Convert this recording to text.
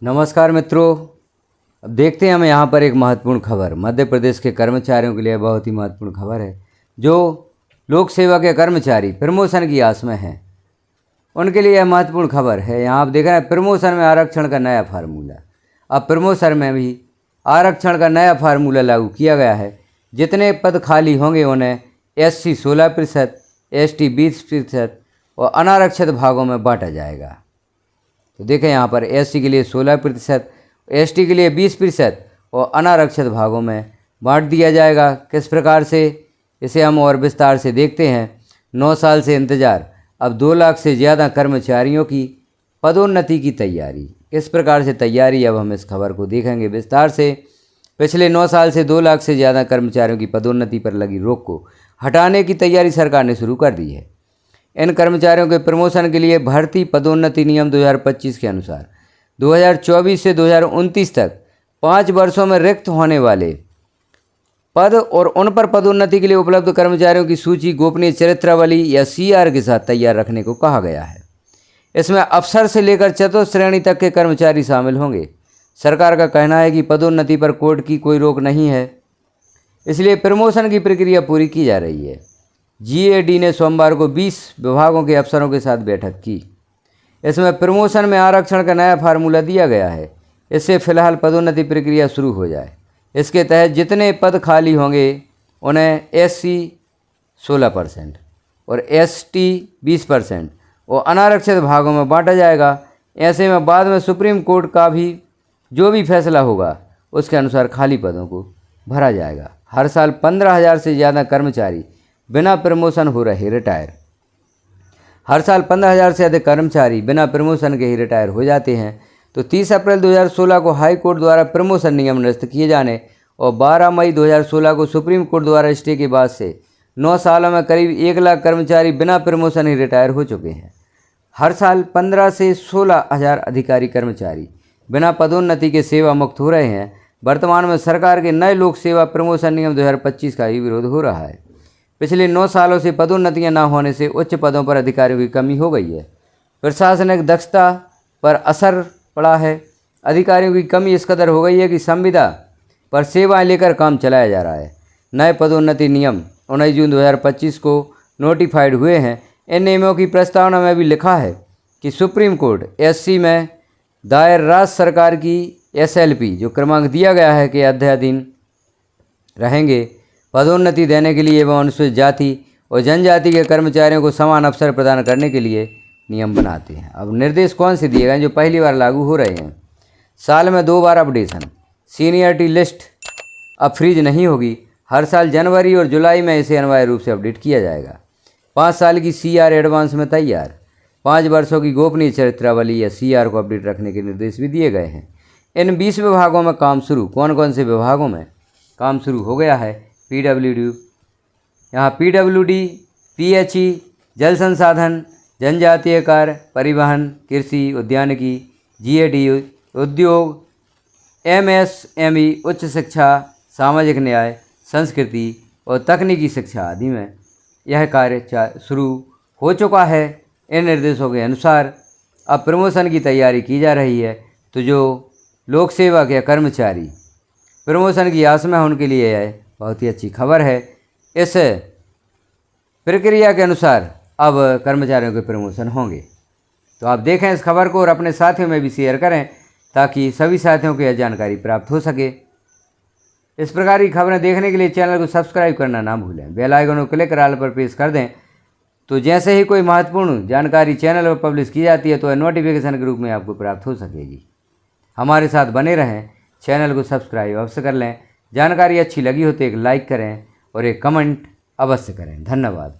नमस्कार मित्रों। अब देखते हैं हम यहाँ पर एक महत्वपूर्ण खबर। मध्य प्रदेश के कर्मचारियों के लिए बहुत ही महत्वपूर्ण खबर है। जो लोक सेवा के कर्मचारी प्रमोशन की आस में हैं उनके लिए यह महत्वपूर्ण खबर है। यहाँ आप देख रहे हैं प्रमोशन में आरक्षण का नया फार्मूला। अब प्रमोशन में भी आरक्षण का नया फार्मूला लागू किया गया है। जितने पद खाली होंगे उन्हें SC 16%, ST 20% और अनारक्षित भागों में बांटा जाएगा। तो देखें यहाँ पर SC के लिए 16%, ST के लिए 20% और अनारक्षित भागों में बांट दिया जाएगा। किस प्रकार से, इसे हम और विस्तार से देखते हैं। 9 साल से इंतजार, अब 2 लाख से ज़्यादा कर्मचारियों की पदोन्नति की तैयारी। किस प्रकार से तैयारी, अब हम इस खबर को देखेंगे विस्तार से। पिछले 9 साल से 2 लाख से ज़्यादा कर्मचारियों की पदोन्नति पर लगी रोक को हटाने की तैयारी सरकार ने शुरू कर दी है। इन कर्मचारियों के प्रमोशन के लिए भर्ती पदोन्नति नियम 2025 के अनुसार 2024 से 2029 तक 5 वर्षों में रिक्त होने वाले पद और उन पर पदोन्नति के लिए उपलब्ध कर्मचारियों की सूची गोपनीय चरित्रावली या CR के साथ तैयार रखने को कहा गया है। इसमें अफसर से लेकर चतुर्थ श्रेणी तक के कर्मचारी शामिल होंगे। सरकार का कहना है कि पदोन्नति पर कोर्ट की कोई रोक नहीं है, इसलिए प्रमोशन की प्रक्रिया पूरी की जा रही है। GAD ने सोमवार को 20 विभागों के अफसरों के साथ बैठक की। इसमें प्रमोशन में आरक्षण का नया फार्मूला दिया गया है। इससे फिलहाल पदोन्नति प्रक्रिया शुरू हो जाए। इसके तहत जितने पद खाली होंगे उन्हें SC 16% और ST 20% और अनारक्षित भागों में बांटा जाएगा। ऐसे में बाद में सुप्रीम कोर्ट का भी जो भी फैसला होगा उसके अनुसार खाली पदों को भरा जाएगा। हर साल 15,000 से ज़्यादा कर्मचारी बिना प्रमोशन हो रहे रिटायर। हर साल 15,000 से अधिक कर्मचारी बिना प्रमोशन के ही रिटायर हो जाते हैं। तो 30 अप्रैल 2016 को हाई कोर्ट द्वारा प्रमोशन नियम निरस्त किए जाने और 12 मई 2016 को सुप्रीम कोर्ट द्वारा स्टे के बाद से 9 सालों में करीब 1 लाख कर्मचारी बिना प्रमोशन ही रिटायर हो चुके हैं। हर साल 15 से 16,000 अधिकारी कर्मचारी बिना पदोन्नति के सेवा मुक्त हो रहे हैं। वर्तमान में सरकार के नए लोक सेवा प्रमोशन नियम 2025 का ही विरोध हो रहा है। पिछले 9 सालों से पदोन्नतियां न होने से उच्च पदों पर अधिकारियों की कमी हो गई है। प्रशासनिक दक्षता पर असर पड़ा है। अधिकारियों की कमी इस कदर हो गई है कि संविदा पर सेवाएं लेकर काम चलाया जा रहा है। नए पदोन्नति नियम 19 जून 2025 को नोटिफाइड हुए हैं। इन नियमों की प्रस्तावना में भी लिखा है कि सुप्रीम कोर्ट SC में दायर राज्य सरकार की SLP जो क्रमांक दिया गया है के अध्याधीन रहेंगे। पदोन्नति देने के लिए एवं अनुसूचित जाति और जनजाति के कर्मचारियों को समान अवसर प्रदान करने के लिए नियम बनाते हैं। अब निर्देश कौन से दिए गए हैं जो पहली बार लागू हो रहे हैं? साल में 2 बार अपडेशन। सीनियरिटी लिस्ट अब फ्रीज नहीं होगी। हर साल जनवरी और जुलाई में इसे अनिवार्य रूप से अपडेट किया जाएगा। 5 साल की CR एडवांस में तैयार। 5 वर्षों की गोपनीय चरित्रावली या CR को अपडेट रखने के निर्देश भी दिए गए हैं। इन 20 विभागों में काम शुरू। कौन कौन से विभागों में काम शुरू हो गया है? PWD, यहाँ PWD, PHE, जल संसाधन, जनजातीय कार्य, परिवहन, कृषि, उद्यानिकी, GAD, उद्योग, MSME, उच्च शिक्षा, सामाजिक न्याय, संस्कृति और तकनीकी शिक्षा आदि में यह कार्य शुरू हो चुका है। इन निर्देशों के अनुसार अब प्रमोशन की तैयारी की जा रही है। तो जो लोक सेवा के कर्मचारी प्रमोशन की आस में उनके लिए यह बहुत ही अच्छी खबर है। इस प्रक्रिया के अनुसार अब कर्मचारियों के प्रमोशन होंगे। तो आप देखें इस खबर को और अपने साथियों में भी शेयर करें ताकि सभी साथियों को यह जानकारी प्राप्त हो सके। इस प्रकार की खबरें देखने के लिए चैनल को सब्सक्राइब करना ना भूलें। बेल आइकन को क्लिक कर ऑल पर प्रेस कर दें तो जैसे ही कोई महत्वपूर्ण जानकारी चैनल पर पब्लिश की जाती है तो नोटिफिकेशन के रूप में आपको प्राप्त हो सकेगी। हमारे साथ बने रहें। चैनल को सब्सक्राइब अवश्य कर लें। जानकारी अच्छी लगी हो तो एक लाइक करें और एक कमेंट अवश्य करें। धन्यवाद।